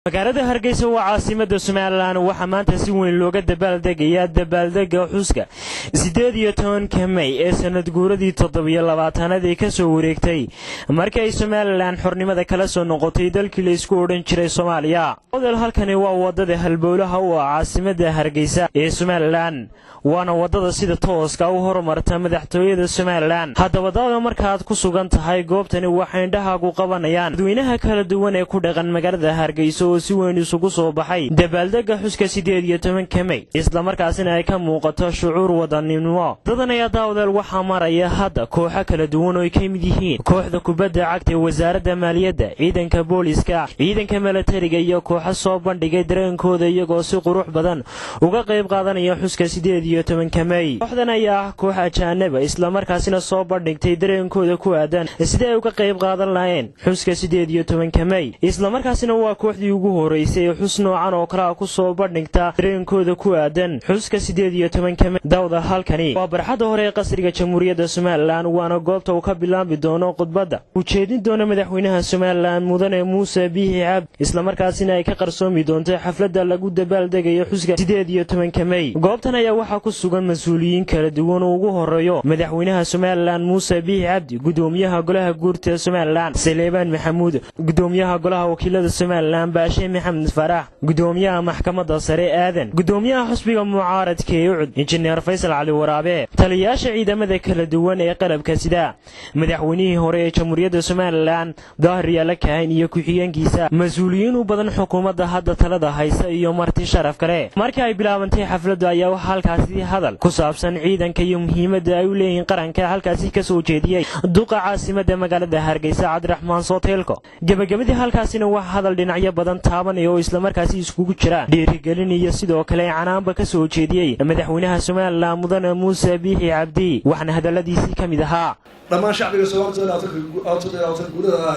magaalada Hargeysa waa caasimada Soomaaliland waxa maanta si weyn looga dabaaldegaya dabaaldega xuska 18 May ee sanad guuradii 27 ka soo wareegtay markii ay Soomaaliland xornimada kala soo noqotay dalkii la isku oran jiray Soomaaliya. Wadada halkani waa wadada halbowlaha oo caasimada Hargeysa ee Soomaaliland waana wadada sida tooska u horumarta madaxtooyada Soomaaliland. Haddaba dawada markaad ku sugan tahay goobtani waxay indhahaagu qabanayaan dadweynaha kala duwan ee ku dhaqan magaalada Hargeysa oo si weyn isugu soo baxay dabaaldega xuska 18 May isla markaasina ay ka muuqato shucuur wadaninimo. Dadan ayaa daawadaal waxa maraya hadda kooxo kala duwan oo ay ka mid yihiin kooxda kubadda cagta ee wasaaradda maaliyadda, ciidanka booliska, ciidanka militariga iyo kooxo soo bandhigay dareenkooda iyagoo si qurux badan uga qayb qaadanaya xuska 18 May. Kooxdan ayaa koox ajaanib isla markaasina soo bandhigtay dareenkooda ku aadan sida ay uga qayb qaadan lahayn xuska 18 May. Isla markaasina waa kooxdii ugu horeysay xus noocan oo kala ku soo bandhigta dareenkooda ku aadan xuska 18 May. Dawda halkani waa barxadda hore ee qasriga Jamhuuriyadda Soomaaliland waana goobta uu ka bilaabi doono khudbadda u jeedin doona madaxweynaha Soomaaliland Mudane Muuse Biixi Cabdi isla markaasina ay ka qarsoomi doonto xafladda lagu dabaaldegayo xuska 18 May. Goobtan ayaa waxa ku sugan mas'uuliyiin kala duwan oo ugu horeeyo madaxweynaha Soomaaliland Muuse Biixi Cabdi, gudoomiyaha golaha guurtida Soomaaliland Saleebaan Maxamuud, gudoomiyaha golaha wakiilada Soomaaliland Baashe Maxamed Farax, gudoomiyaha maxkamadda sare Aadan, gudoomiyaha xisbiga mucaaradka ee UCD Injineer Faysal Cali Waraabe, taliyayaasha ciidamada kala duwan ee qalabka sida madaxweynihii hore ee Jamhuuriyadda Soomaaliland Daahir Yaale Kaahin iyo ku-xigeenkiisa, mas'uuliyiin u badan xukuumadda hadda talada haysa iyo marti sharaf kale. Markii ay bilaabantay xafladdu ayaa waxa halkaasi hadal ku saabsan ciidanka iyo muhiimadda ay u leeyihiin qaranka halkaasi ka soo jeediyay duqa caasimada magaalada Hargeysa Cabdiraxmaan Sooteelko. Gabagabadii halkaasina waxa hadal dhinacyo badan taabanaya oo isla markaasi iskugu jira dhiirigelin iyo sidoo kale canaanba ka soo jeediyay madaxweynaha Soomaaliland Mudane Muuse Biixi Cabdi waxna hadaladiisii kamid ahaa dhammaan shacbiga Soomaaliyeed gudaha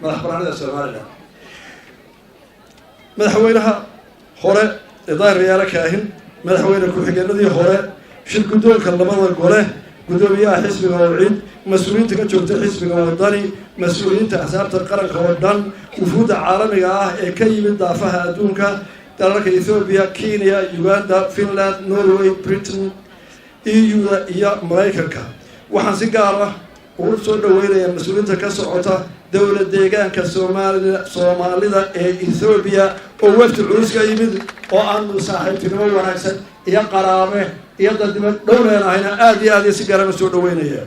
madaxbannaanida Soomaaliland madaxweynaha hore Daahir Yaale Kaahin, madaxweyne ku-xigeenadii hore, shir guddoonka labada gole, gudoomiyaha xisbiga UCD, mas'uuliyiinta ka joogta xisbiga wadani, mas'uuliyiinta axsaabta qaranka oo dhan, wufuudda caalamiga ah ee ka yimid daafaha adduunka, dalalka Ethiopia, Kenya, Uganda, Finland, Norway, Britain, EU iyo Mareykanka. Waxaan si gaar ah ugu soo dhaweynayaa mas'uuliyiinta ka socota dowlad deegaanka Soomaalida ee Ethiopia oo wafdi culus ka yimid oo aan saaxiibtinimo wanaagsan iyo qaraabe iyo dadnimo dhowreenahayna aad iyo aad si gaar ah soo dhaweynaya.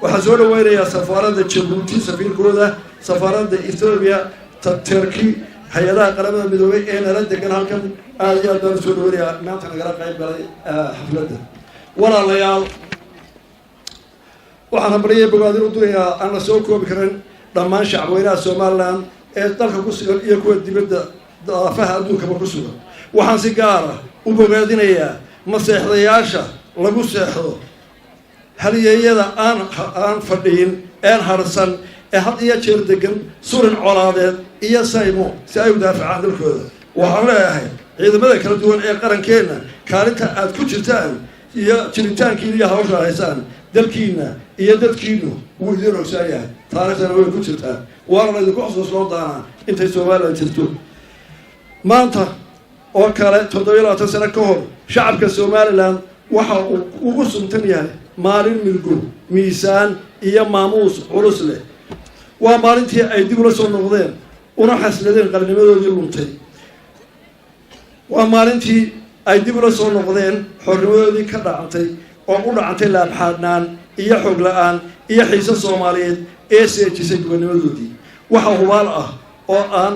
waxaan soo dhaweynayaa safaaradda Djibouti, safiirkooda, safaaradda Ethiopia, Turkey, hay'adaha qaramada midoobay ee nala degan halkan aad iyo aad baan soo dhaweynayaa maanta nagala qayb galay xafladda. walaalayaal waxaan bariyay bogaadin u durayaa aan la soo koobi karin dhammaan shacabweynaha Soomaaliland ee dalka ku sugan iyo kuwa dibadda daafaha adduunka ku sugan. waxaan si gaar ah u bogaadinayaa maseexdayaasha lagu seexdo halyeeyada aan fadhiyin een harsan ee had iyo jeer degan surin colaadeed iyo saymo si ay u daafacaan dalkooda. waxaan leeyahay ciidamada kala duwan ee qarankeena kaalinta aad ku jirtaan iyo jiritaankiina iyo hawsha haysaan dalkiina iyo dadkiinu wuu idin ogsoon yahay, taariikhdana way ku jirtaan waana idinku xusuusnoo doonaa intay Soomaaliland jirto. maanta oo kale 27 sano ka hor shacabka Soomaaliland waxa uu ugu suntan yahay maalin milgo, miisaan iyo maamuus culus leh. waa maalintii ay dib ula soo noqdeen una xasladeen qarnimadoodii luntay. waa maalintii ay dib ula soo noqdeen xornimadoodii ka dhacantay oo u dhacantay laabxaadnaan iyo xog la'aan iyo xiise Soomaaliyeed ee seejisay gobonnimadoodii. waxa hubaal ah oo aan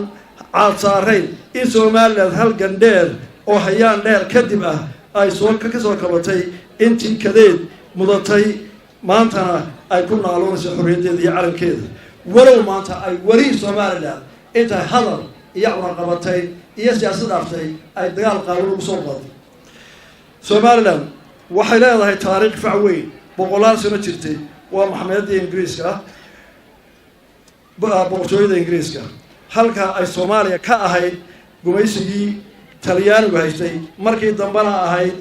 caad saarayn in Soomaaliland halgan dheer oo hayaan dheer kadib ah ay ka soo kabatay intii kadeed mudatay maantana ay ku naaloonayso xorriyaddeeda iyo calankeeda. walow maanta ay weli Soomaaliland intay hadal iyo cunaqabatay iyo siyaasad dhaaftay ay dagaal qaawan ugu soo qaaday. Soomaaliland waxay leedahay taariikh fac weyn boqolaal sano jirtay. waa maxkamada Ingiriiska boqortooyada Ingiriiska halka ay Soomaaliya ka ahayd gumaysigii Talyaanigu haystay markii dambana ahayd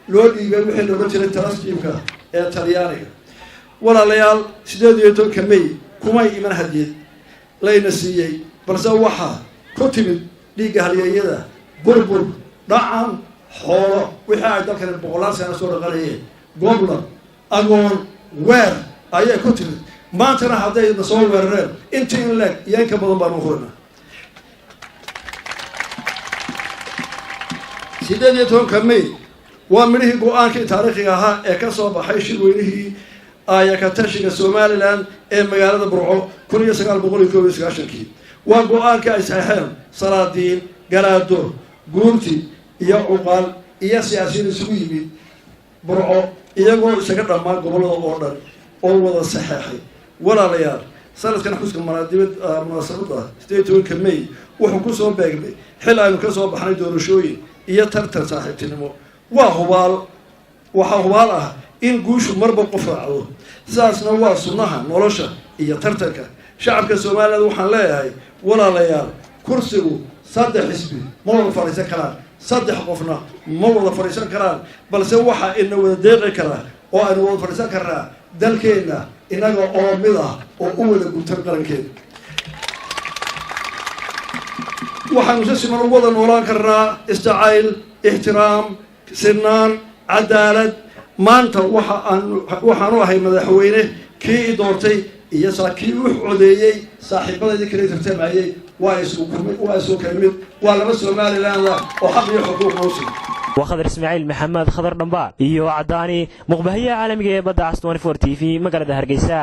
loo dhiibay wixii looga jiray Taraskiibka ee Talyaaniga. walaalayaal 18 May kumay iman hadiyad layna siiyay balse waxa ku timid dhiigga halyeeyada burbur dhacan xoolo wixii ay dalkani boqolaal sano soo dhaqanayeen goblan agoon weer ayay ku timid maantana hadday na soo weerareen intii in leeg iyo in ka badan baan u hurina 18 May waa midhihii go-aankii taariikhiga ahaa ee ka soo baxay shirweynihii aayaka tashiga Somaliland ee magaalada Burco 1991 waa go-aankii ay saxeexeen salaadiin garaado guurti iyo cuqaal iyo siyaasiyiin isugu yimid Burco iyagoo isaga dhammaan gobolada oo dhan oo wada saxeexay walaalayaal sanadkan xuska munaasabada 18 May wuxuu ku soo beegmay xil aynu ka soo baxnay doorashooyin iyo tartan saaxiibtinimo waa hubaal ah in guushu marba qof raacdo sidaasna waa sunnaha nolosha iyo tartanka shacabka Soomaaliyeed waxaan leeyahay walaalayaal kursigu saddex xisbi ma wada fariisan karaan saddex qofna ma wada fariisan karaan balse waxa ina wada deeqi kara oo aynu wada fariisan karnaa dalkeena inaga oo mid ah oo u wada guntan qarankeena waxaanu si siman u wada noolaan karnaa istacayl ixtiraam sinaan cadaalad maanta waxaanu ahay madaxweyne kii doortay iyo kii u codeeyay saaxiibadii kale tartamayay waa isku kamid waa laba Somaliland oo xaq iyo xuquuq noosii وخضر إسماعيل محمد خضر دنبار iyo cadaani muqbahiya caalamiga ee badda 24 TV magaalada Hargeysa